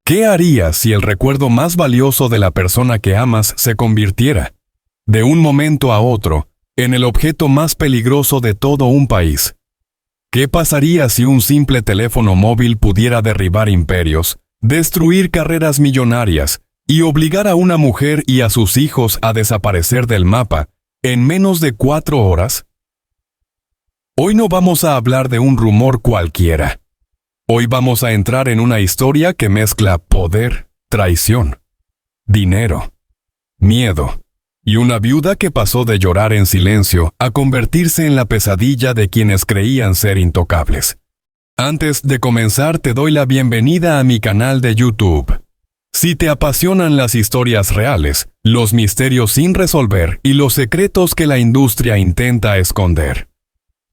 ¿Qué harías si el recuerdo más valioso de la persona que amas se convirtiera, de un momento a otro, en el objeto más peligroso de todo un país? ¿Qué pasaría si un simple teléfono móvil pudiera derribar imperios, destruir carreras millonarias y obligar a una mujer y a sus hijos a desaparecer del mapa en menos de 4 horas? Hoy no vamos a hablar de un rumor cualquiera. Hoy vamos a entrar en una historia que mezcla poder, traición, dinero, miedo, y una viuda que pasó de llorar en silencio a convertirse en la pesadilla de quienes creían ser intocables. Antes de comenzar, te doy la bienvenida a mi canal de YouTube. Si te apasionan las historias reales, los misterios sin resolver y los secretos que la industria intenta esconder,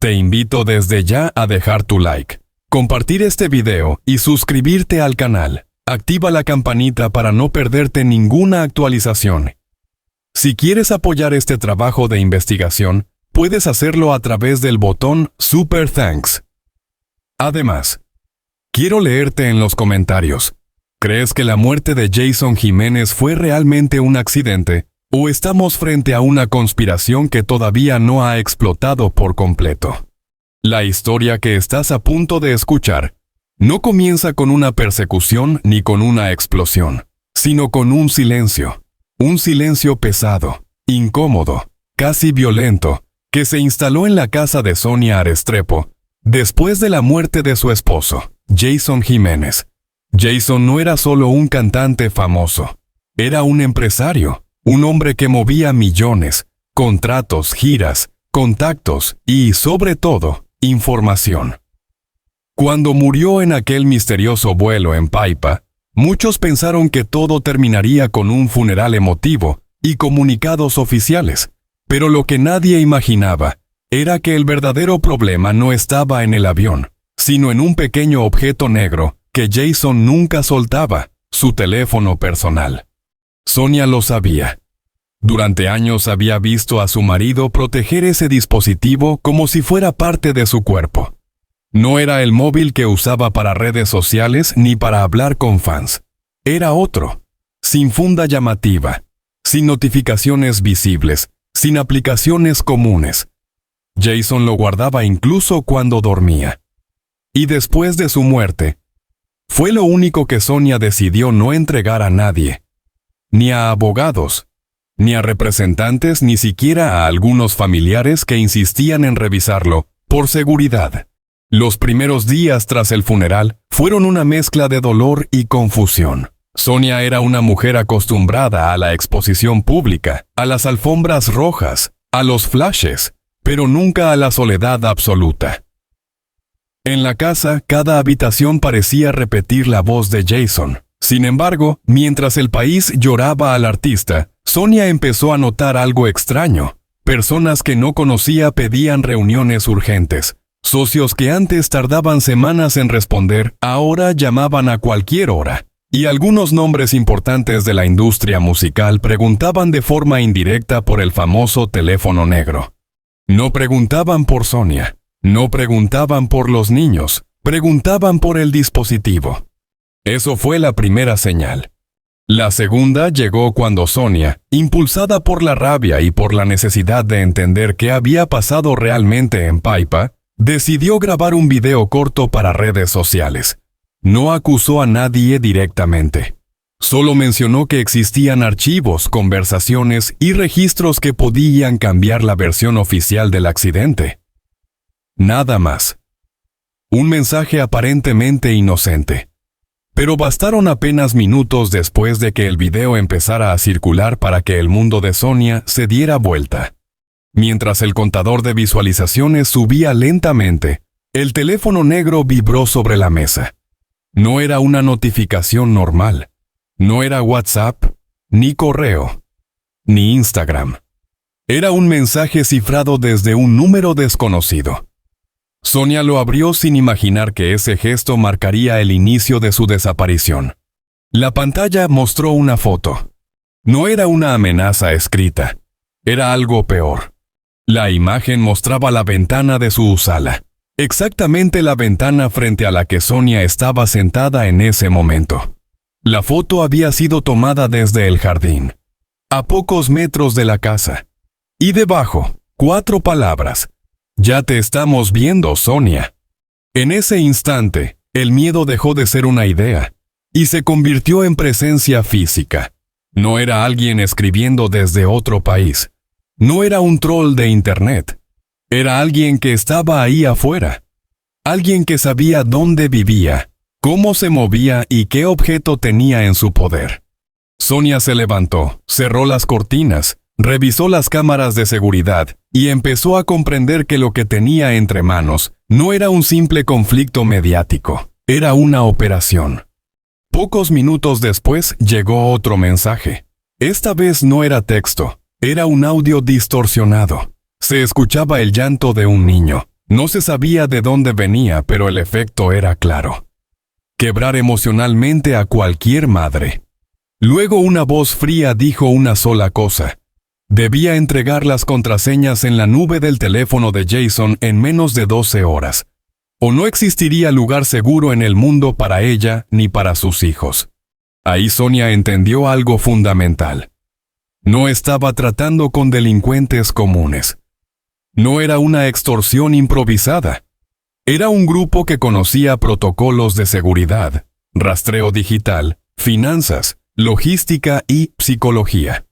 te invito desde ya a dejar tu like, compartir este video y suscribirte al canal. Activa la campanita para no perderte ninguna actualización. Si quieres apoyar este trabajo de investigación, puedes hacerlo a través del botón Super Thanks. Además, quiero leerte en los comentarios. ¿Crees que la muerte de Jason Jiménez fue realmente un accidente, o estamos frente a una conspiración que todavía no ha explotado por completo? La historia que estás a punto de escuchar no comienza con una persecución ni con una explosión, sino con un silencio pesado, incómodo, casi violento, que se instaló en la casa de Sonia Restrepo después de la muerte de su esposo, Jason Jiménez. Jason no era solo un cantante famoso, era un empresario, un hombre que movía millones, contratos, giras, contactos y, sobre todo, información. Cuando murió en aquel misterioso vuelo en Paipa, muchos pensaron que todo terminaría con un funeral emotivo y comunicados oficiales, pero lo que nadie imaginaba era que el verdadero problema no estaba en el avión, sino en un pequeño objeto negro que Jason nunca soltaba, su teléfono personal. Sonia lo sabía. Durante años había visto a su marido proteger ese dispositivo como si fuera parte de su cuerpo. No era el móvil que usaba para redes sociales ni para hablar con fans. Era otro, sin funda llamativa, sin notificaciones visibles, sin aplicaciones comunes. Jason lo guardaba incluso cuando dormía. Y después de su muerte, fue lo único que Sonia decidió no entregar a nadie, ni a abogados, ni a representantes, ni siquiera a algunos familiares que insistían en revisarlo, por seguridad. Los primeros días tras el funeral fueron una mezcla de dolor y confusión. Sonia era una mujer acostumbrada a la exposición pública, a las alfombras rojas, a los flashes, pero nunca a la soledad absoluta. En la casa, cada habitación parecía repetir la voz de Jason. Sin embargo, mientras el país lloraba al artista, Sonia empezó a notar algo extraño. Personas que no conocía pedían reuniones urgentes. Socios que antes tardaban semanas en responder, ahora llamaban a cualquier hora. Y algunos nombres importantes de la industria musical preguntaban de forma indirecta por el famoso teléfono negro. No preguntaban por Sonia, no preguntaban por los niños, preguntaban por el dispositivo. Eso fue la primera señal. La segunda llegó cuando Sonia, impulsada por la rabia y por la necesidad de entender qué había pasado realmente en Paipa, decidió grabar un video corto para redes sociales. No acusó a nadie directamente. Solo mencionó que existían archivos, conversaciones y registros que podían cambiar la versión oficial del accidente. Nada más. Un mensaje aparentemente inocente. Pero bastaron apenas minutos después de que el video empezara a circular para que el mundo de Sonia se diera vuelta. Mientras el contador de visualizaciones subía lentamente, el teléfono negro vibró sobre la mesa. No era una notificación normal. No era WhatsApp, ni correo, ni Instagram. Era un mensaje cifrado desde un número desconocido. Sonia lo abrió sin imaginar que ese gesto marcaría el inicio de su desaparición. La pantalla mostró una foto. No era una amenaza escrita. Era algo peor. La imagen mostraba la ventana de su sala. Exactamente la ventana frente a la que Sonia estaba sentada en ese momento. La foto había sido tomada desde el jardín, a pocos metros de la casa. Y debajo, 4 palabras. Ya te estamos viendo, Sonia. En ese instante, el miedo dejó de ser una idea y se convirtió en presencia física. No era alguien escribiendo desde otro país. No era un troll de internet. Era alguien que estaba ahí afuera. Alguien que sabía dónde vivía, cómo se movía y qué objeto tenía en su poder. Sonia se levantó, cerró las cortinas, revisó las cámaras de seguridad y empezó a comprender que lo que tenía entre manos no era un simple conflicto mediático, era una operación. Pocos minutos después llegó otro mensaje. Esta vez no era texto, era un audio distorsionado. Se escuchaba el llanto de un niño. No se sabía de dónde venía, pero el efecto era claro. Quebrar emocionalmente a cualquier madre. Luego una voz fría dijo una sola cosa. Debía entregar las contraseñas en la nube del teléfono de Jason en menos de 12 horas. O no existiría lugar seguro en el mundo para ella ni para sus hijos. Ahí Sonia entendió algo fundamental. No estaba tratando con delincuentes comunes. No era una extorsión improvisada. Era un grupo que conocía protocolos de seguridad, rastreo digital, finanzas, logística y psicología.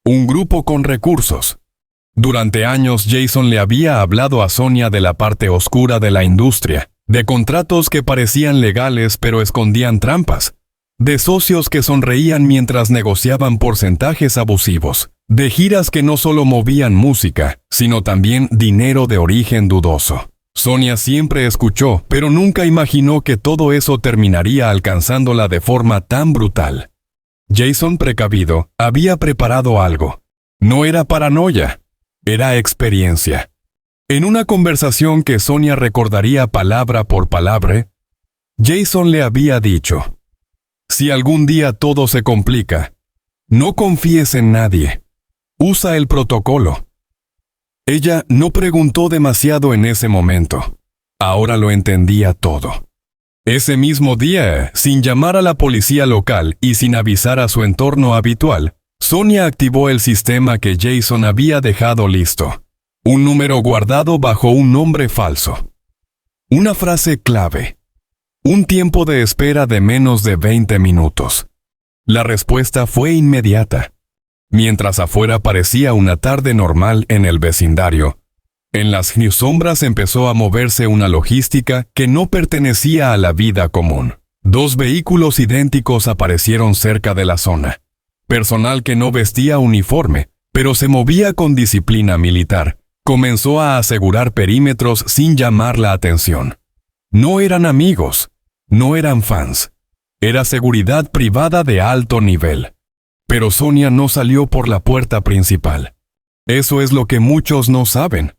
Un grupo con recursos. Durante años Jason le había hablado a Sonia de la parte oscura de la industria, de contratos que parecían legales pero escondían trampas, de socios que sonreían mientras negociaban porcentajes abusivos, de giras que no solo movían música, sino también dinero de origen dudoso. Sonia siempre escuchó, pero nunca imaginó que todo eso terminaría alcanzándola de forma tan brutal. Jason, precavido, había preparado algo. No era paranoia, era experiencia. En una conversación que Sonia recordaría palabra por palabra, Jason le había dicho: si algún día todo se complica, no confíes en nadie. Usa el protocolo. Ella no preguntó demasiado en ese momento. Ahora lo entendía todo. Ese mismo día, sin llamar a la policía local y sin avisar a su entorno habitual, Sonia activó el sistema que Jason había dejado listo. Un número guardado bajo un nombre falso. Una frase clave. Un tiempo de espera de menos de 20 minutos. La respuesta fue inmediata. Mientras afuera parecía una tarde normal en el vecindario, en las sombras empezó a moverse una logística que no pertenecía a la vida común. 2 vehículos idénticos aparecieron cerca de la zona. Personal que no vestía uniforme, pero se movía con disciplina militar, comenzó a asegurar perímetros sin llamar la atención. No eran amigos, no eran fans. Era seguridad privada de alto nivel. Pero Sonia no salió por la puerta principal. Eso es lo que muchos no saben.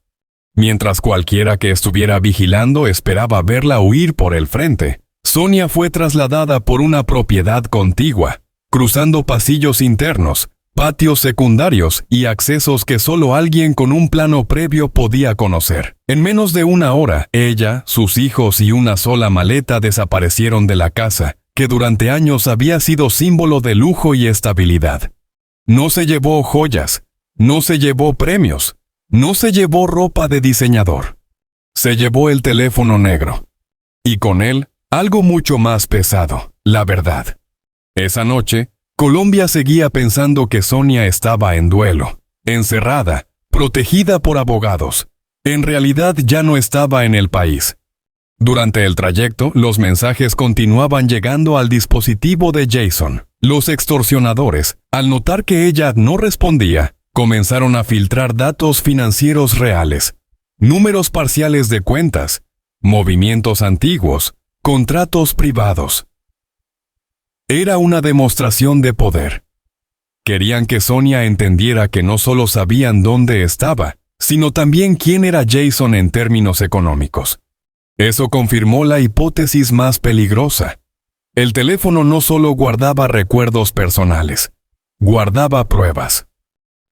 Mientras cualquiera que estuviera vigilando esperaba verla huir por el frente, Sonia fue trasladada por una propiedad contigua, cruzando pasillos internos, patios secundarios y accesos que solo alguien con un plano previo podía conocer. En menos de una hora, ella, sus hijos y una sola maleta desaparecieron de la casa, que durante años había sido símbolo de lujo y estabilidad. No se llevó joyas, no se llevó premios, no se llevó ropa de diseñador. Se llevó el teléfono negro. Y con él, algo mucho más pesado, la verdad. Esa noche, Colombia seguía pensando que Sonia estaba en duelo, encerrada, protegida por abogados. En realidad ya no estaba en el país. Durante el trayecto, los mensajes continuaban llegando al dispositivo de Jason. Los extorsionadores, al notar que ella no respondía, comenzaron a filtrar datos financieros reales, números parciales de cuentas, movimientos antiguos, contratos privados. Era una demostración de poder. Querían que Sonia entendiera que no solo sabían dónde estaba, sino también quién era Jason en términos económicos. Eso confirmó la hipótesis más peligrosa. El teléfono no solo guardaba recuerdos personales, guardaba pruebas.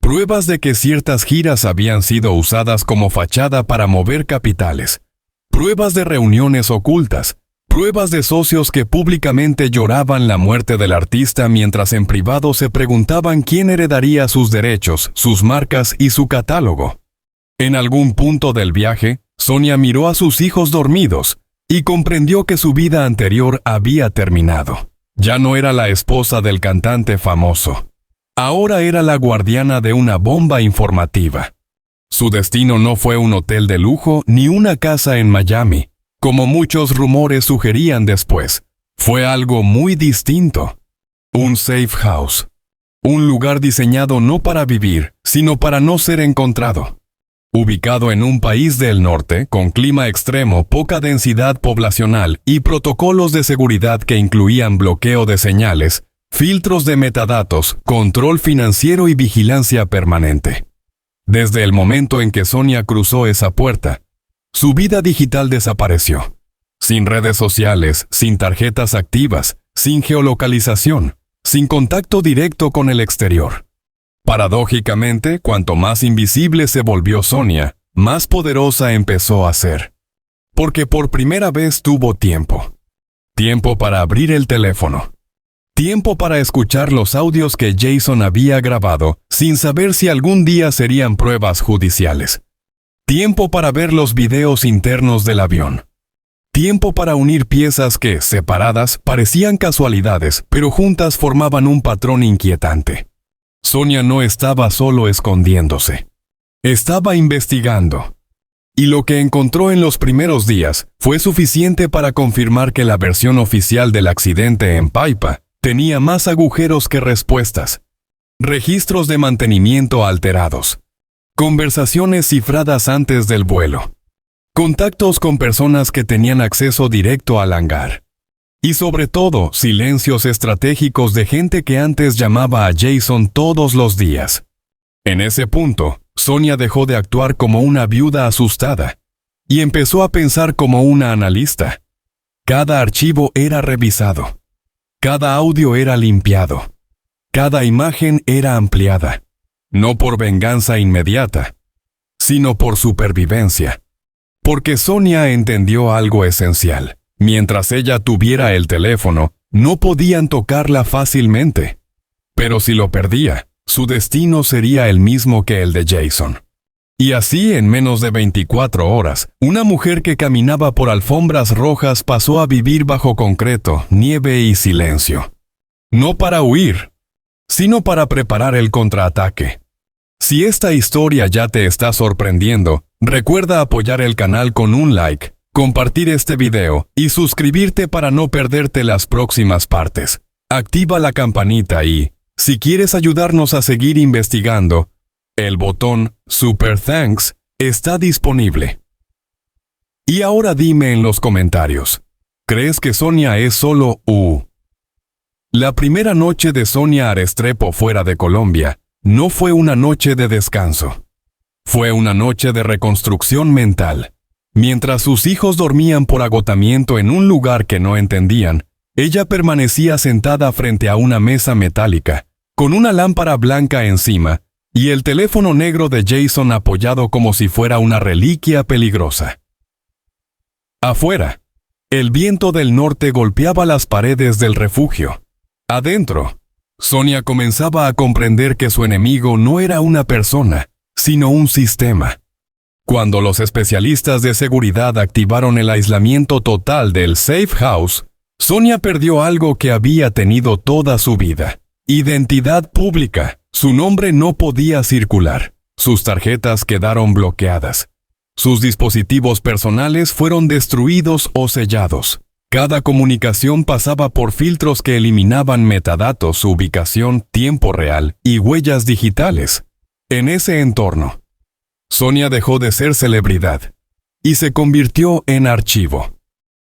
Pruebas de que ciertas giras habían sido usadas como fachada para mover capitales. Pruebas de reuniones ocultas, Pruebas de socios que públicamente lloraban la muerte del artista mientras en privado se preguntaban quién heredaría sus derechos, sus marcas y su catálogo. En algún punto del viaje, Sonia miró a sus hijos dormidos y comprendió que su vida anterior había terminado. Ya no era la esposa del cantante famoso. Ahora era la guardiana de una bomba informativa. Su destino no fue un hotel de lujo ni una casa en Miami, como muchos rumores sugerían después. Fue algo muy distinto. Un safe house. Un lugar diseñado no para vivir, sino para no ser encontrado. Ubicado en un país del norte, con clima extremo, poca densidad poblacional y protocolos de seguridad que incluían bloqueo de señales, filtros de metadatos, control financiero y vigilancia permanente. Desde el momento en que Sonia cruzó esa puerta, su vida digital desapareció. Sin redes sociales, sin tarjetas activas, sin geolocalización, sin contacto directo con el exterior. Paradójicamente, cuanto más invisible se volvió Sonia, más poderosa empezó a ser. Porque por primera vez tuvo tiempo. Tiempo para abrir el teléfono. Tiempo para escuchar los audios que Jason había grabado, sin saber si algún día serían pruebas judiciales. Tiempo para ver los videos internos del avión. Tiempo para unir piezas que, separadas, parecían casualidades, pero juntas formaban un patrón inquietante. Sonia no estaba solo escondiéndose. Estaba investigando. Y lo que encontró en los primeros días fue suficiente para confirmar que la versión oficial del accidente en Paipa tenía más agujeros que respuestas. Registros de mantenimiento alterados. Conversaciones cifradas antes del vuelo. Contactos con personas que tenían acceso directo al hangar. Y sobre todo, silencios estratégicos de gente que antes llamaba a Jason todos los días. En ese punto, Sonia dejó de actuar como una viuda asustada y empezó a pensar como una analista. Cada archivo era revisado. Cada audio era limpiado. Cada imagen era ampliada. No por venganza inmediata, sino por supervivencia. Porque Sonia entendió algo esencial. Mientras ella tuviera el teléfono, no podían tocarla fácilmente. Pero si lo perdía, su destino sería el mismo que el de Jason. Y así, en menos de 24 horas, una mujer que caminaba por alfombras rojas pasó a vivir bajo concreto, nieve y silencio. No para huir, sino para preparar el contraataque. Si esta historia ya te está sorprendiendo, recuerda apoyar el canal con un like, compartir este video y suscribirte para no perderte las próximas partes. Activa la campanita y, si quieres ayudarnos a seguir investigando, el botón Super Thanks está disponible. Y ahora dime en los comentarios, ¿crees que Sonia es solo La primera noche de Sonia Restrepo fuera de Colombia no fue una noche de descanso. Fue una noche de reconstrucción mental. Mientras sus hijos dormían por agotamiento en un lugar que no entendían, ella permanecía sentada frente a una mesa metálica, con una lámpara blanca encima, y el teléfono negro de Jason apoyado como si fuera una reliquia peligrosa. Afuera, el viento del norte golpeaba las paredes del refugio. Adentro, Sonia comenzaba a comprender que su enemigo no era una persona, sino un sistema. Cuando los especialistas de seguridad activaron el aislamiento total del Safe House, Sonia perdió algo que había tenido toda su vida: identidad pública. Su nombre no podía circular. Sus tarjetas quedaron bloqueadas. Sus dispositivos personales fueron destruidos o sellados. Cada comunicación pasaba por filtros que eliminaban metadatos, su ubicación, tiempo real y huellas digitales. En ese entorno, Sonia dejó de ser celebridad y se convirtió en archivo.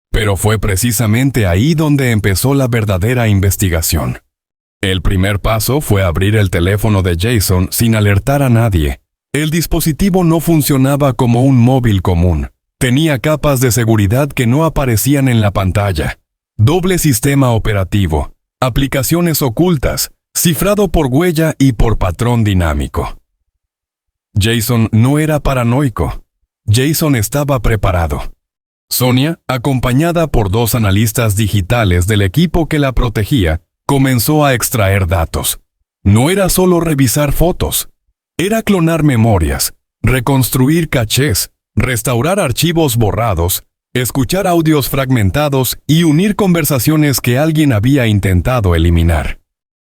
Pero fue precisamente ahí donde empezó la verdadera investigación. El primer paso fue abrir el teléfono de Jason sin alertar a nadie. El dispositivo no funcionaba como un móvil común. Tenía capas de seguridad que no aparecían en la pantalla. Doble sistema operativo, aplicaciones ocultas, cifrado por huella y por patrón dinámico. Jason no era paranoico. Jason estaba preparado. Sonia, acompañada por 2 analistas digitales del equipo que la protegía, comenzó a extraer datos. No era solo revisar fotos, era clonar memorias, reconstruir cachés, restaurar archivos borrados, escuchar audios fragmentados y unir conversaciones que alguien había intentado eliminar.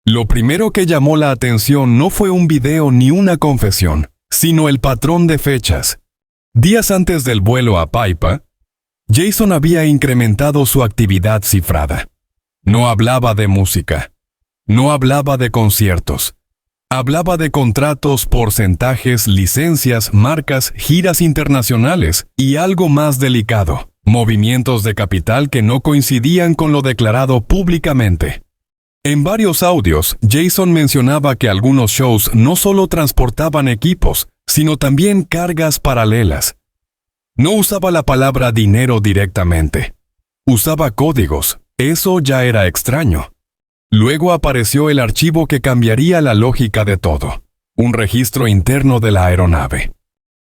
Lo primero que llamó la atención no fue un video ni una confesión, sino el patrón de fechas. Días antes del vuelo a Paipa, Jason había incrementado su actividad cifrada. No hablaba de música, no hablaba de conciertos, hablaba de contratos, porcentajes, licencias, marcas, giras internacionales y algo más delicado, movimientos de capital que no coincidían con lo declarado públicamente. En varios audios, Jason mencionaba que algunos shows no solo transportaban equipos, sino también cargas paralelas. No usaba la palabra dinero directamente. Usaba códigos. Eso ya era extraño. Luego apareció el archivo que cambiaría la lógica de todo. Un registro interno de la aeronave.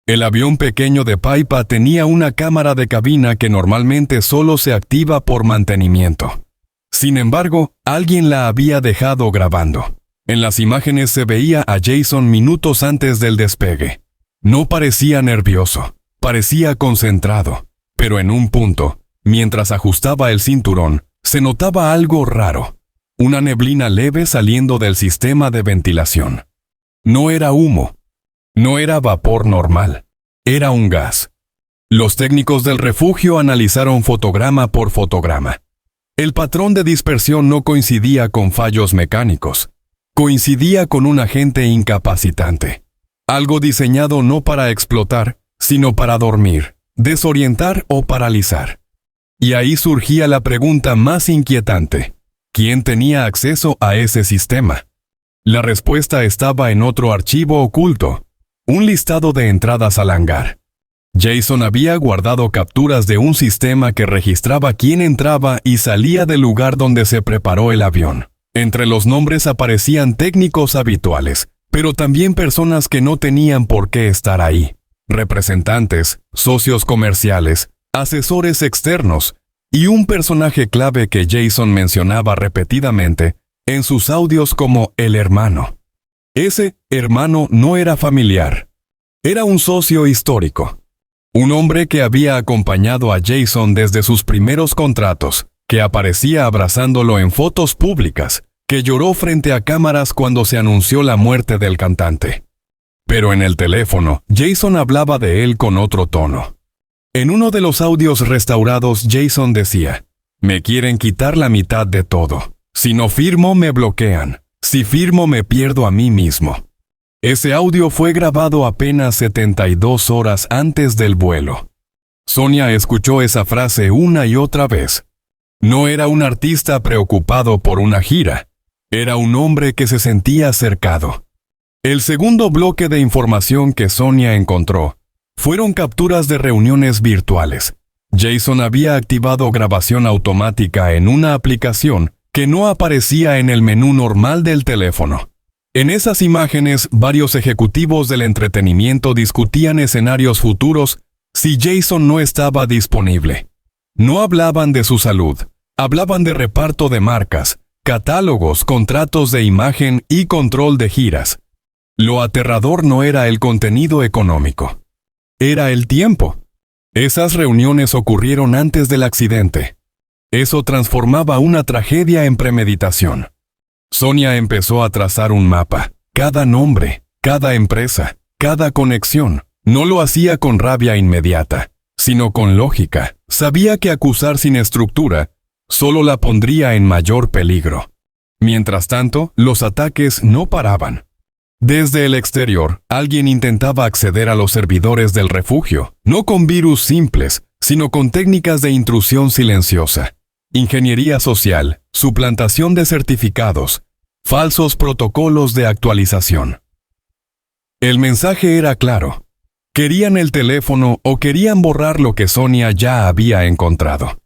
El avión pequeño de Paipa tenía una cámara de cabina que normalmente solo se activa por mantenimiento. Sin embargo, alguien la había dejado grabando. En las imágenes se veía a Jason minutos antes del despegue. No parecía nervioso, parecía concentrado, pero en un punto, mientras ajustaba el cinturón, se notaba algo raro. Una neblina leve saliendo del sistema de ventilación. No era humo. No era vapor normal. Era un gas. Los técnicos del refugio analizaron fotograma por fotograma. El patrón de dispersión no coincidía con fallos mecánicos. Coincidía con un agente incapacitante. Algo diseñado no para explotar, sino para dormir, desorientar o paralizar. Y ahí surgía la pregunta más inquietante. ¿Quién tenía acceso a ese sistema? La respuesta estaba en otro archivo oculto, un listado de entradas al hangar. Jason había guardado capturas de un sistema que registraba quién entraba y salía del lugar donde se preparó el avión. Entre los nombres aparecían técnicos habituales, pero también personas que no tenían por qué estar ahí. Representantes, socios comerciales, asesores externos, y un personaje clave que Jason mencionaba repetidamente en sus audios como el hermano. Ese hermano no era familiar. Era un socio histórico. Un hombre que había acompañado a Jason desde sus primeros contratos, que aparecía abrazándolo en fotos públicas, que lloró frente a cámaras cuando se anunció la muerte del cantante. Pero en el teléfono, Jason hablaba de él con otro tono. En uno de los audios restaurados, Jason decía, «Me quieren quitar la mitad de todo. Si no firmo, me bloquean. Si firmo, me pierdo a mí mismo». Ese audio fue grabado apenas 72 horas antes del vuelo. Sonia escuchó esa frase una y otra vez. No era un artista preocupado por una gira. Era un hombre que se sentía cercado. El segundo bloque de información que Sonia encontró fueron capturas de reuniones virtuales. Jason había activado grabación automática en una aplicación que no aparecía en el menú normal del teléfono. En esas imágenes, varios ejecutivos del entretenimiento discutían escenarios futuros si Jason no estaba disponible. No hablaban de su salud, hablaban de reparto de marcas, catálogos, contratos de imagen y control de giras. Lo aterrador no era el contenido económico. Era el tiempo. Esas reuniones ocurrieron antes del accidente. Eso transformaba una tragedia en premeditación. Sonia empezó a trazar un mapa. Cada nombre, cada empresa, cada conexión. No lo hacía con rabia inmediata, sino con lógica. Sabía que acusar sin estructura solo la pondría en mayor peligro. Mientras tanto, los ataques no paraban. Desde el exterior, alguien intentaba acceder a los servidores del refugio, no con virus simples, sino con técnicas de intrusión silenciosa. Ingeniería social, suplantación de certificados, falsos protocolos de actualización. El mensaje era claro. Querían el teléfono o querían borrar lo que Sonia ya había encontrado.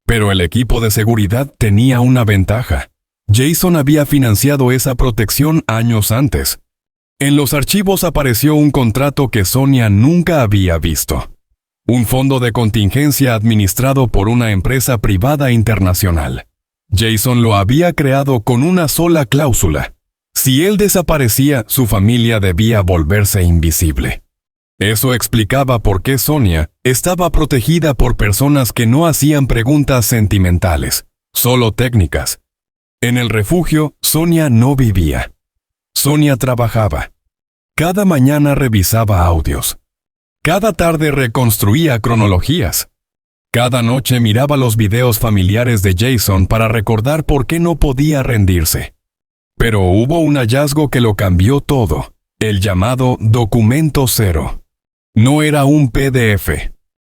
Pero el equipo de seguridad tenía una ventaja. Jason había financiado esa protección años antes. En los archivos apareció un contrato que Sonia nunca había visto. un fondo de contingencia administrado por una empresa privada internacional. Jason lo había creado con una sola cláusula. Si él desaparecía, su familia debía volverse invisible. Eso explicaba por qué Sonia estaba protegida por personas que no hacían preguntas sentimentales, solo técnicas. En el refugio, Sonia no vivía. Sonia trabajaba. Cada mañana revisaba audios. Cada tarde reconstruía cronologías. Cada noche miraba los videos familiares de Jason para recordar por qué no podía rendirse. Pero hubo un hallazgo que lo cambió todo, el llamado Documento Cero. No era un PDF.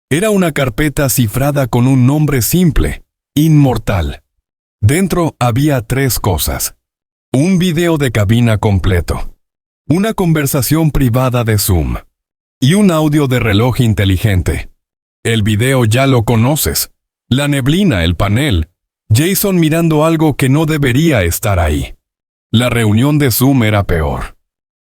Era una carpeta cifrada con un nombre simple, Inmortal. Dentro había 3 cosas. Un video de cabina completo, una conversación privada de Zoom y un audio de reloj inteligente. El video ya lo conoces. La neblina, el panel, Jason mirando algo que no debería estar ahí. La reunión de Zoom era peor.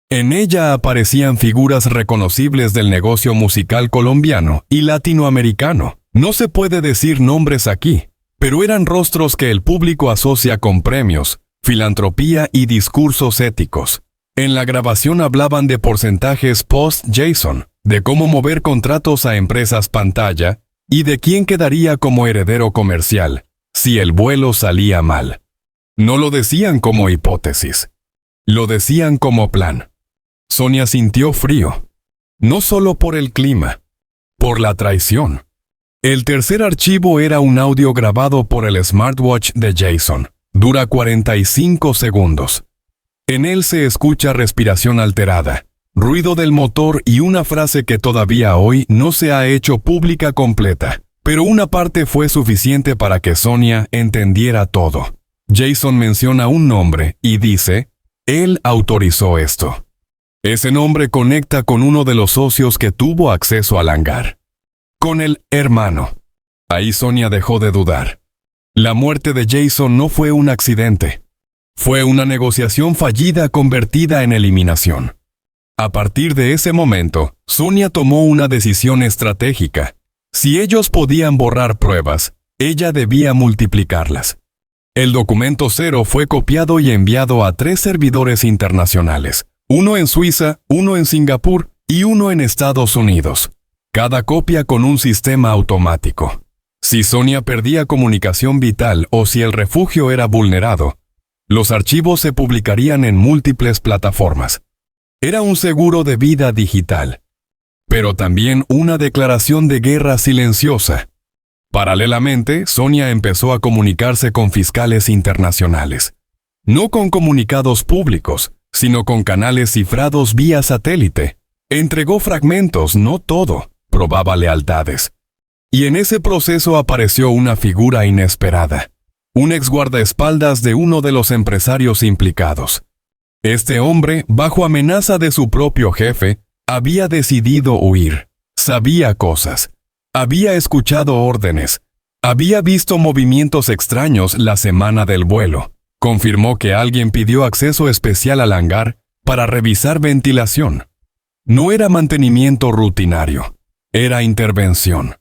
En ella aparecían figuras reconocibles del negocio musical colombiano y latinoamericano. No se puede decir nombres aquí, pero eran rostros que el público asocia con premios, filantropía y discursos éticos. En la grabación hablaban de porcentajes post-Jason, de cómo mover contratos a empresas pantalla y de quién quedaría como heredero comercial si el vuelo salía mal. No lo decían como hipótesis, lo decían como plan. Sonia sintió frío, no solo por el clima, por la traición. El tercer archivo era un audio grabado por el smartwatch de Jason. Dura 45 segundos. En él se escucha respiración alterada, ruido del motor y una frase que todavía hoy no se ha hecho pública completa, pero una parte fue suficiente para que Sonia entendiera todo. Jason menciona un nombre y dice, él autorizó esto. Ese nombre conecta con uno de los socios que tuvo acceso al hangar. Con el hermano. Ahí Sonia dejó de dudar. La muerte de Jason no fue un accidente. Fue una negociación fallida convertida en eliminación. A partir de ese momento, Sonia tomó una decisión estratégica. Si ellos podían borrar pruebas, ella debía multiplicarlas. El documento cero fue copiado y enviado a 3 servidores internacionales, uno en Suiza, uno en Singapur y uno en Estados Unidos. Cada copia con un sistema automático. Si Sonia perdía comunicación vital o si el refugio era vulnerado, los archivos se publicarían en múltiples plataformas. Era un seguro de vida digital, pero también una declaración de guerra silenciosa. Paralelamente, Sonia empezó a comunicarse con fiscales internacionales. No con comunicados públicos, sino con canales cifrados vía satélite. Entregó fragmentos, no todo, probaba lealtades. Y en ese proceso apareció una figura inesperada. Un ex guardaespaldas de uno de los empresarios implicados. Este hombre, bajo amenaza de su propio jefe, había decidido huir. Sabía cosas. Había escuchado órdenes. Había visto movimientos extraños la semana del vuelo. Confirmó que alguien pidió acceso especial al hangar para revisar ventilación. No era mantenimiento rutinario. Era intervención.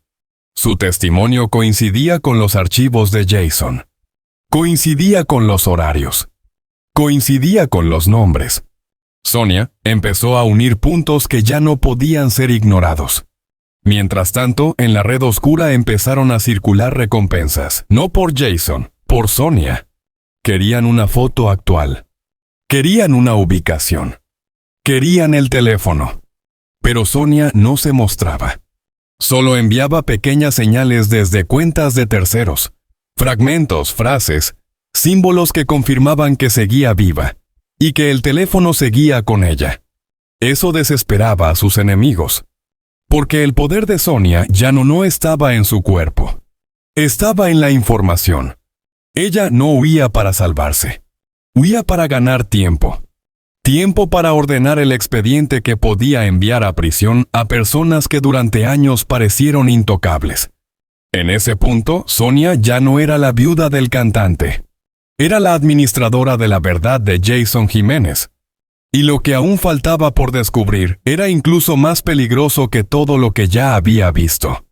Su testimonio coincidía con los archivos de Jason. Coincidía con los horarios. Coincidía con los nombres. Sonia empezó a unir puntos que ya no podían ser ignorados. Mientras tanto, en la red oscura empezaron a circular recompensas, no por Jason, por Sonia. Querían una foto actual. Querían una ubicación. Querían el teléfono. Pero Sonia no se mostraba. Solo enviaba pequeñas señales desde cuentas de terceros. Fragmentos, frases, símbolos que confirmaban que seguía viva y que el teléfono seguía con ella. Eso desesperaba a sus enemigos. Porque el poder de Sonia ya no estaba en su cuerpo. Estaba en la información. Ella no huía para salvarse. Huía para ganar tiempo. Tiempo para ordenar el expediente que podía enviar a prisión a personas que durante años parecieron intocables. En ese punto, Sonia ya no era la viuda del cantante. Era la administradora de la verdad de Jason Jiménez. Y lo que aún faltaba por descubrir era incluso más peligroso que todo lo que ya había visto.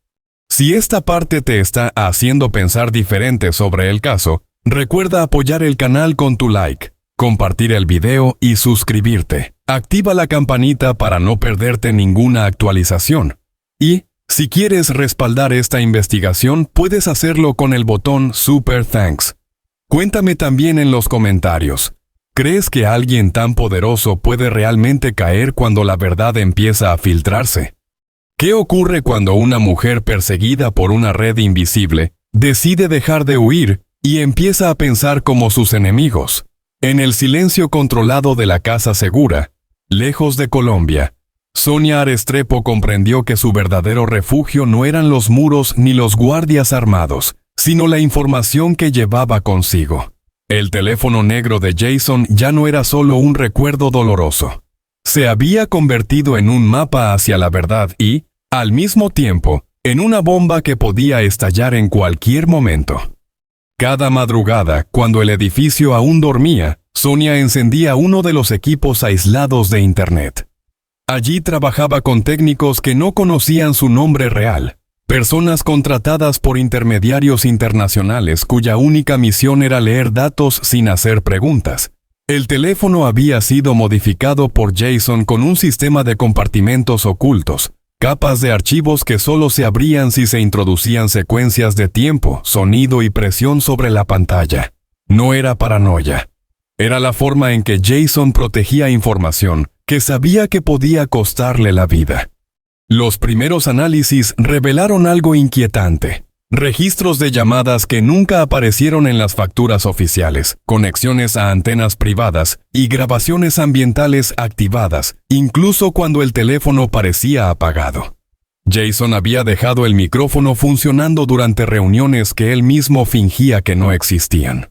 Si esta parte te está haciendo pensar diferente sobre el caso, recuerda apoyar el canal con tu like, compartir el video y suscribirte. Activa la campanita para no perderte ninguna actualización. Y, si quieres respaldar esta investigación, puedes hacerlo con el botón Super Thanks. Cuéntame también en los comentarios. ¿Crees que alguien tan poderoso puede realmente caer cuando la verdad empieza a filtrarse? ¿Qué ocurre cuando una mujer perseguida por una red invisible decide dejar de huir y empieza a pensar como sus enemigos? En el silencio controlado de la casa segura, lejos de Colombia, Sonia Restrepo comprendió que su verdadero refugio no eran los muros ni los guardias armados, sino la información que llevaba consigo. El teléfono negro de Jason ya no era solo un recuerdo doloroso. Se había convertido en un mapa hacia la verdad y, al mismo tiempo, en una bomba que podía estallar en cualquier momento. Cada madrugada, cuando el edificio aún dormía, Sonia encendía uno de los equipos aislados de Internet. Allí trabajaba con técnicos que no conocían su nombre real, personas contratadas por intermediarios internacionales cuya única misión era leer datos sin hacer preguntas. El teléfono había sido modificado por Jason con un sistema de compartimentos ocultos, capas de archivos que solo se abrían si se introducían secuencias de tiempo, sonido y presión sobre la pantalla. No era paranoia. Era la forma en que Jason protegía información que sabía que podía costarle la vida. Los primeros análisis revelaron algo inquietante. Registros de llamadas que nunca aparecieron en las facturas oficiales, conexiones a antenas privadas y grabaciones ambientales activadas, incluso cuando el teléfono parecía apagado. Jason había dejado el micrófono funcionando durante reuniones que él mismo fingía que no existían.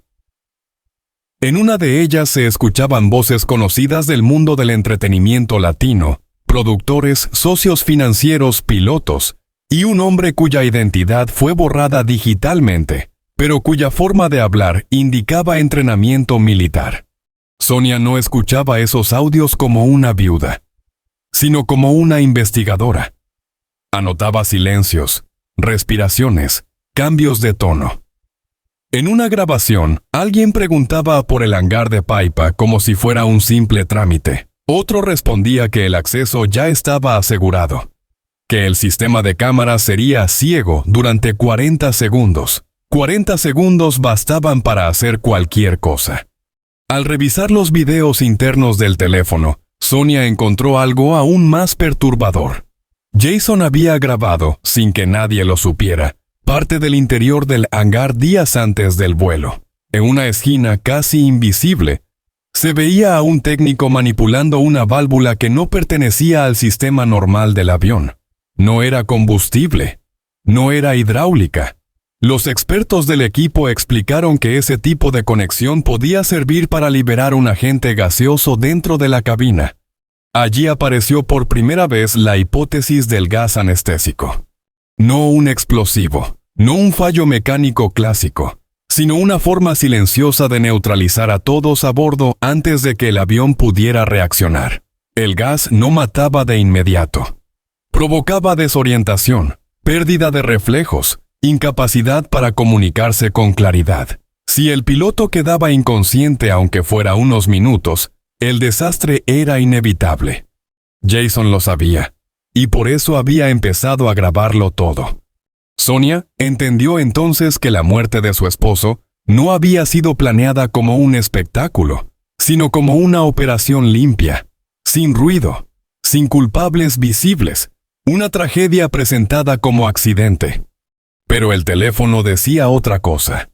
En una de ellas se escuchaban voces conocidas del mundo del entretenimiento latino, productores, socios financieros, pilotos, y un hombre cuya identidad fue borrada digitalmente, pero cuya forma de hablar indicaba entrenamiento militar. Sonia no escuchaba esos audios como una viuda, sino como una investigadora. Anotaba silencios, respiraciones, cambios de tono. En una grabación, alguien preguntaba por el hangar de Paipa como si fuera un simple trámite. Otro respondía que el acceso ya estaba asegurado, que el sistema de cámaras sería ciego durante 40 segundos. 40 segundos bastaban para hacer cualquier cosa. Al revisar los videos internos del teléfono, Sonia encontró algo aún más perturbador. Jason había grabado, sin que nadie lo supiera, parte del interior del hangar días antes del vuelo. En una esquina casi invisible, se veía a un técnico manipulando una válvula que no pertenecía al sistema normal del avión. No era combustible, no era hidráulica. Los expertos del equipo explicaron que ese tipo de conexión podía servir para liberar un agente gaseoso dentro de la cabina. Allí apareció por primera vez la hipótesis del gas anestésico. No un explosivo, no un fallo mecánico clásico, sino una forma silenciosa de neutralizar a todos a bordo antes de que el avión pudiera reaccionar. El gas no mataba de inmediato. Provocaba desorientación, pérdida de reflejos, incapacidad para comunicarse con claridad. Si el piloto quedaba inconsciente aunque fuera unos minutos, el desastre era inevitable. Jason lo sabía, y por eso había empezado a grabarlo todo. Sonia entendió entonces que la muerte de su esposo no había sido planeada como un espectáculo, sino como una operación limpia, sin ruido, sin culpables visibles, una tragedia presentada como accidente. Pero el teléfono decía otra cosa.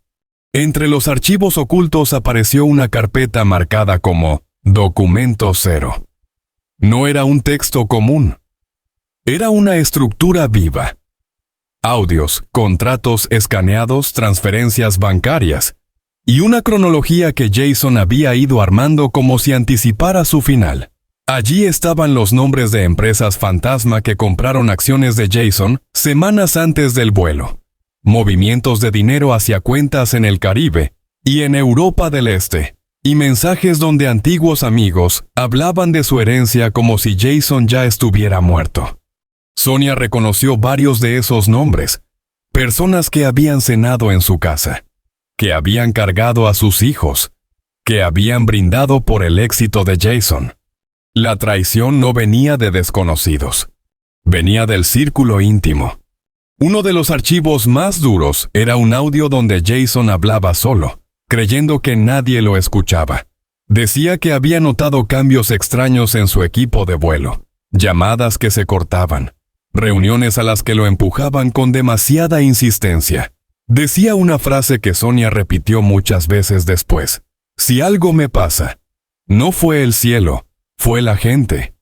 Entre los archivos ocultos apareció una carpeta marcada como Documento 0. No era un texto común. Era una estructura viva. Audios, contratos escaneados, transferencias bancarias, y una cronología que Jason había ido armando como si anticipara su final. Allí estaban los nombres de empresas fantasma que compraron acciones de Jason semanas antes del vuelo, movimientos de dinero hacia cuentas en el Caribe y en Europa del Este, y mensajes donde antiguos amigos hablaban de su herencia como si Jason ya estuviera muerto. Sonia reconoció varios de esos nombres, personas que habían cenado en su casa, que habían cargado a sus hijos, que habían brindado por el éxito de Jason. La traición no venía de desconocidos, venía del círculo íntimo. Uno de los archivos más duros era un audio donde Jason hablaba solo, creyendo que nadie lo escuchaba. Decía que había notado cambios extraños en su equipo de vuelo, llamadas que se cortaban, reuniones a las que lo empujaban con demasiada insistencia. Decía una frase que Sonia repitió muchas veces después: si algo me pasa, no fue el cielo, fue la gente.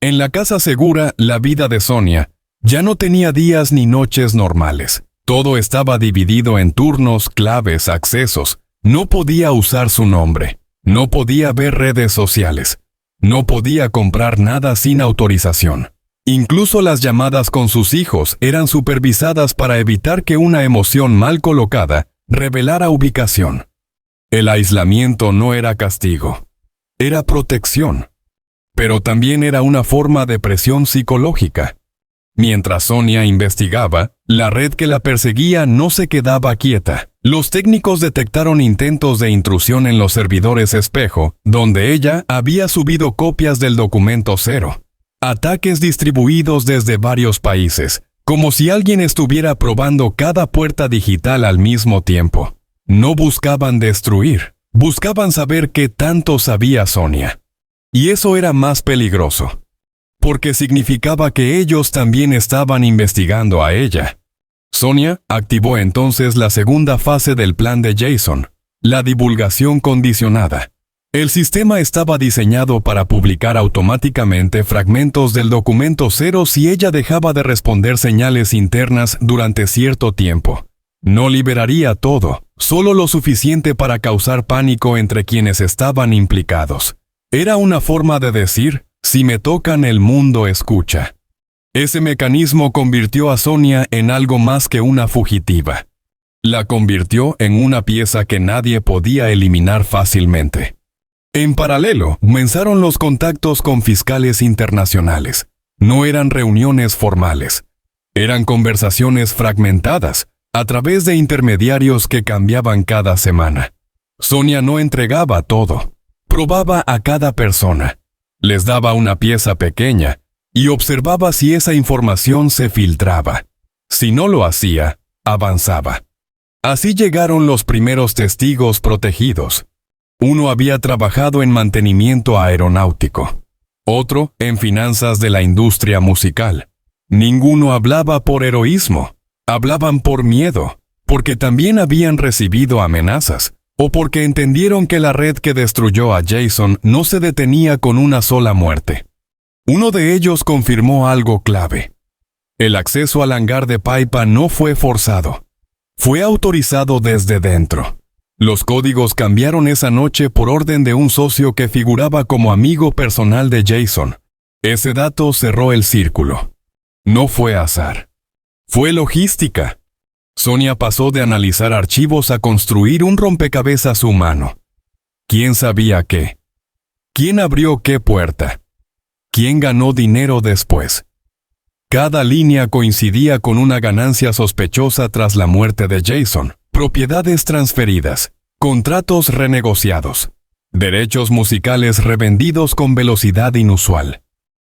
En la casa segura, la vida de Sonia ya no tenía días ni noches normales. Todo estaba dividido en turnos, claves, accesos. No podía usar su nombre, no podía ver redes sociales, no podía comprar nada sin autorización. Incluso las llamadas con sus hijos eran supervisadas para evitar que una emoción mal colocada revelara ubicación. El aislamiento no era castigo, era protección, pero también era una forma de presión psicológica. Mientras Sonia investigaba, la red que la perseguía no se quedaba quieta. Los técnicos detectaron intentos de intrusión en los servidores espejo, donde ella había subido copias del documento cero. Ataques distribuidos desde varios países, como si alguien estuviera probando cada puerta digital al mismo tiempo. No buscaban destruir, buscaban saber qué tanto sabía Sonia. Y eso era más peligroso, porque significaba que ellos también estaban investigando a ella. Sonia activó entonces la segunda fase del plan de Jason, la divulgación condicionada. El sistema estaba diseñado para publicar automáticamente fragmentos del documento cero si ella dejaba de responder señales internas durante cierto tiempo. No liberaría todo, solo lo suficiente para causar pánico entre quienes estaban implicados. Era una forma de decir: si me tocan, el mundo escucha. Ese mecanismo convirtió a Sonia en algo más que una fugitiva. La convirtió en una pieza que nadie podía eliminar fácilmente. En paralelo, comenzaron los contactos con fiscales internacionales. No eran reuniones formales. Eran conversaciones fragmentadas, a través de intermediarios que cambiaban cada semana. Sonia no entregaba todo. Probaba a cada persona. Les daba una pieza pequeña y observaba si esa información se filtraba. Si no lo hacía, avanzaba. Así llegaron los primeros testigos protegidos. Uno había trabajado en mantenimiento aeronáutico, otro en finanzas de la industria musical. Ninguno hablaba por heroísmo, hablaban por miedo, porque también habían recibido amenazas, o porque entendieron que la red que destruyó a Jason no se detenía con una sola muerte. Uno de ellos confirmó algo clave. El acceso al hangar de Paipa no fue forzado. Fue autorizado desde dentro. Los códigos cambiaron esa noche por orden de un socio que figuraba como amigo personal de Jason. Ese dato cerró el círculo. No fue azar. Fue logística. Sonia pasó de analizar archivos a construir un rompecabezas humano. ¿Quién sabía qué? ¿Quién abrió qué puerta? ¿Quién ganó dinero después? Cada línea coincidía con una ganancia sospechosa tras la muerte de Jason. Propiedades transferidas, contratos renegociados, derechos musicales revendidos con velocidad inusual.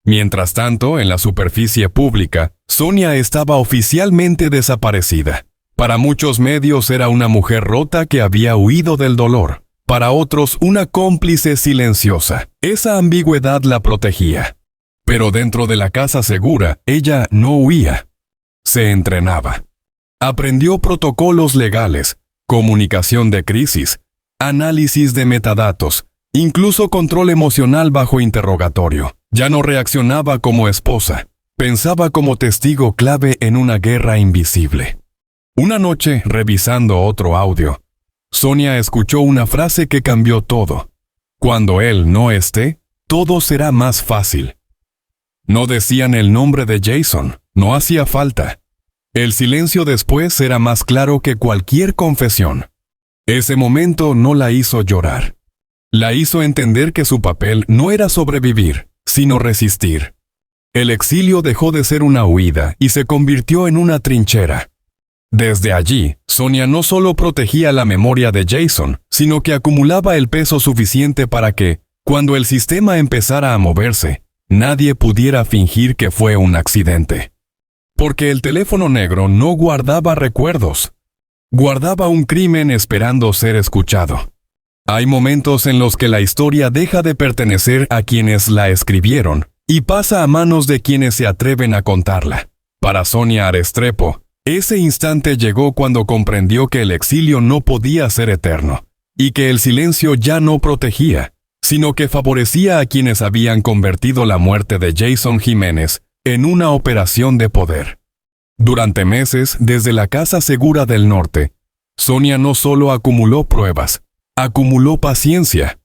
Mientras tanto, en la superficie pública, Sonia estaba oficialmente desaparecida. Para muchos medios era una mujer rota que había huido del dolor. Para otros, una cómplice silenciosa. Esa ambigüedad la protegía. Pero dentro de la casa segura, ella no huía. Se entrenaba. Aprendió protocolos legales, comunicación de crisis, análisis de metadatos, incluso control emocional bajo interrogatorio. Ya no reaccionaba como esposa, pensaba como testigo clave en una guerra invisible. Una noche, revisando otro audio, Sonia escuchó una frase que cambió todo. Cuando él no esté, todo será más fácil. No decían el nombre de Jason, no hacía falta. El silencio después era más claro que cualquier confesión. Ese momento no la hizo llorar. La hizo entender que su papel no era sobrevivir, sino resistir. El exilio dejó de ser una huida y se convirtió en una trinchera. Desde allí, Sonia no solo protegía la memoria de Jason, sino que acumulaba el peso suficiente para que, cuando el sistema empezara a moverse, nadie pudiera fingir que fue un accidente. Porque el teléfono negro no guardaba recuerdos. Guardaba un crimen esperando ser escuchado. Hay momentos en los que la historia deja de pertenecer a quienes la escribieron y pasa a manos de quienes se atreven a contarla. Para Sonia Restrepo, ese instante llegó cuando comprendió que el exilio no podía ser eterno, y que el silencio ya no protegía, sino que favorecía a quienes habían convertido la muerte de Jason Jiménez en una operación de poder. Durante meses, desde la Casa Segura del Norte, Sonia no solo acumuló pruebas, acumuló paciencia.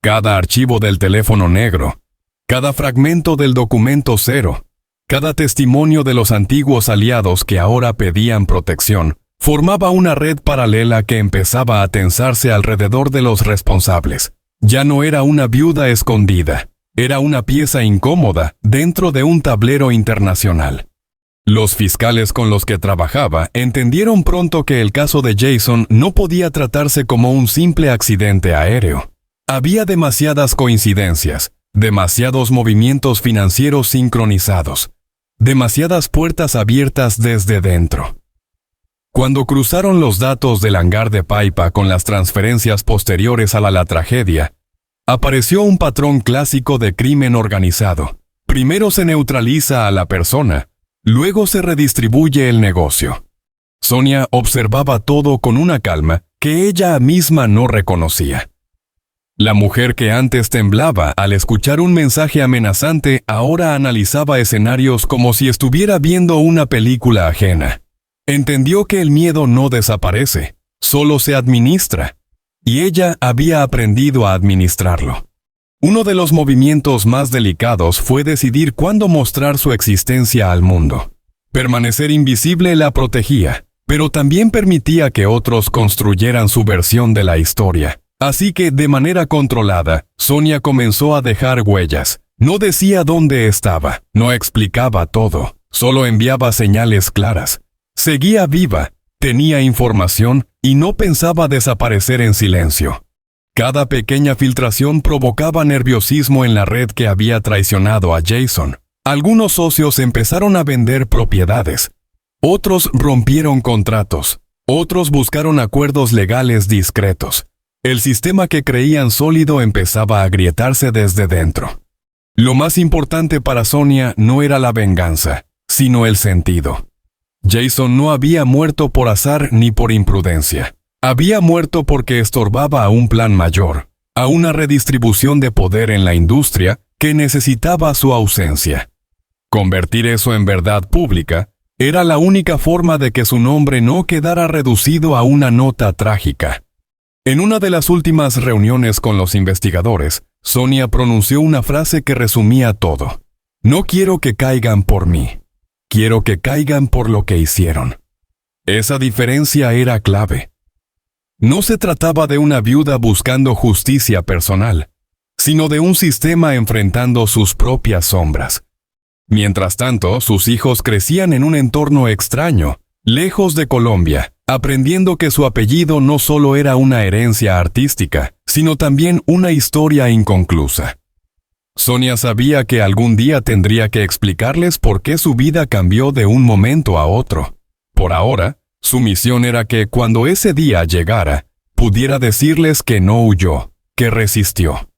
Cada archivo del teléfono negro, cada fragmento del documento cero, cada testimonio de los antiguos aliados que ahora pedían protección, formaba una red paralela que empezaba a tensarse alrededor de los responsables. Ya no era una viuda escondida, era una pieza incómoda dentro de un tablero internacional. Los fiscales con los que trabajaba entendieron pronto que el caso de Jason no podía tratarse como un simple accidente aéreo. Había demasiadas coincidencias, demasiados movimientos financieros sincronizados, demasiadas puertas abiertas desde dentro. Cuando cruzaron los datos del hangar de Paipa con las transferencias posteriores a la tragedia, apareció un patrón clásico de crimen organizado. Primero se neutraliza a la persona, luego se redistribuye el negocio. Sonia observaba todo con una calma que ella misma no reconocía. La mujer que antes temblaba al escuchar un mensaje amenazante ahora analizaba escenarios como si estuviera viendo una película ajena. Entendió que el miedo no desaparece, solo se administra, y ella había aprendido a administrarlo. Uno de los movimientos más delicados fue decidir cuándo mostrar su existencia al mundo. Permanecer invisible la protegía, pero también permitía que otros construyeran su versión de la historia. Así que, de manera controlada, Sonia comenzó a dejar huellas. No decía dónde estaba, no explicaba todo, solo enviaba señales claras. Seguía viva, tenía información y no pensaba desaparecer en silencio. Cada pequeña filtración provocaba nerviosismo en la red que había traicionado a Jason. Algunos socios empezaron a vender propiedades. Otros rompieron contratos. Otros buscaron acuerdos legales discretos. El sistema que creían sólido empezaba a agrietarse desde dentro. Lo más importante para Sonia no era la venganza, sino el sentido. Jason no había muerto por azar ni por imprudencia. Había muerto porque estorbaba a un plan mayor, a una redistribución de poder en la industria que necesitaba su ausencia. Convertir eso en verdad pública era la única forma de que su nombre no quedara reducido a una nota trágica. En una de las últimas reuniones con los investigadores, Sonia pronunció una frase que resumía todo. No quiero que caigan por mí. Quiero que caigan por lo que hicieron. Esa diferencia era clave. No se trataba de una viuda buscando justicia personal, sino de un sistema enfrentando sus propias sombras. Mientras tanto, sus hijos crecían en un entorno extraño, lejos de Colombia, aprendiendo que su apellido no solo era una herencia artística, sino también una historia inconclusa. Sonia sabía que algún día tendría que explicarles por qué su vida cambió de un momento a otro. Por ahora, su misión era que cuando ese día llegara, pudiera decirles que no huyó, que resistió.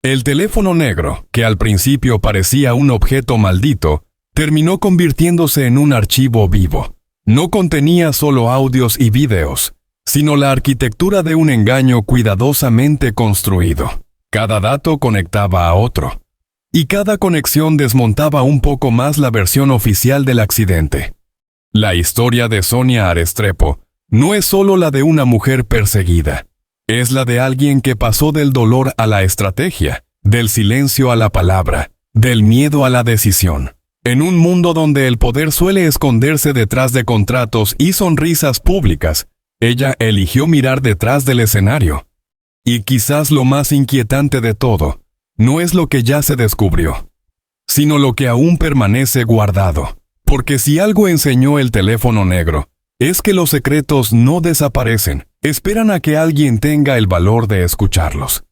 El teléfono negro, que al principio parecía un objeto maldito, terminó convirtiéndose en un archivo vivo. No contenía solo audios y videos, sino la arquitectura de un engaño cuidadosamente construido. Cada dato conectaba a otro, y cada conexión desmontaba un poco más la versión oficial del accidente. La historia de Sonia Restrepo no es solo la de una mujer perseguida, es la de alguien que pasó del dolor a la estrategia, del silencio a la palabra, del miedo a la decisión. En un mundo donde el poder suele esconderse detrás de contratos y sonrisas públicas, ella eligió mirar detrás del escenario. Y quizás lo más inquietante de todo, no es lo que ya se descubrió, sino lo que aún permanece guardado. Porque si algo enseñó el teléfono negro, es que los secretos no desaparecen, esperan a que alguien tenga el valor de escucharlos.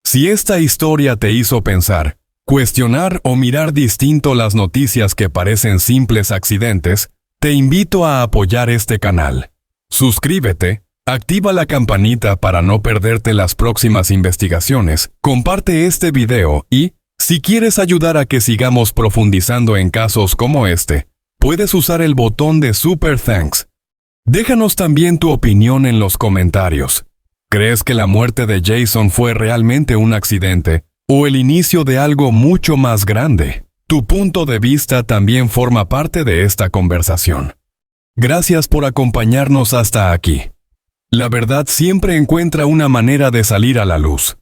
Si esta historia te hizo pensar, cuestionar o mirar distinto las noticias que parecen simples accidentes, te invito a apoyar este canal. Suscríbete, activa la campanita para no perderte las próximas investigaciones, comparte este video y, si quieres ayudar a que sigamos profundizando en casos como este, puedes usar el botón de Super Thanks. Déjanos también tu opinión en los comentarios. ¿Crees que la muerte de Jason fue realmente un accidente o el inicio de algo mucho más grande? Tu punto de vista también forma parte de esta conversación. Gracias por acompañarnos hasta aquí. La verdad siempre encuentra una manera de salir a la luz.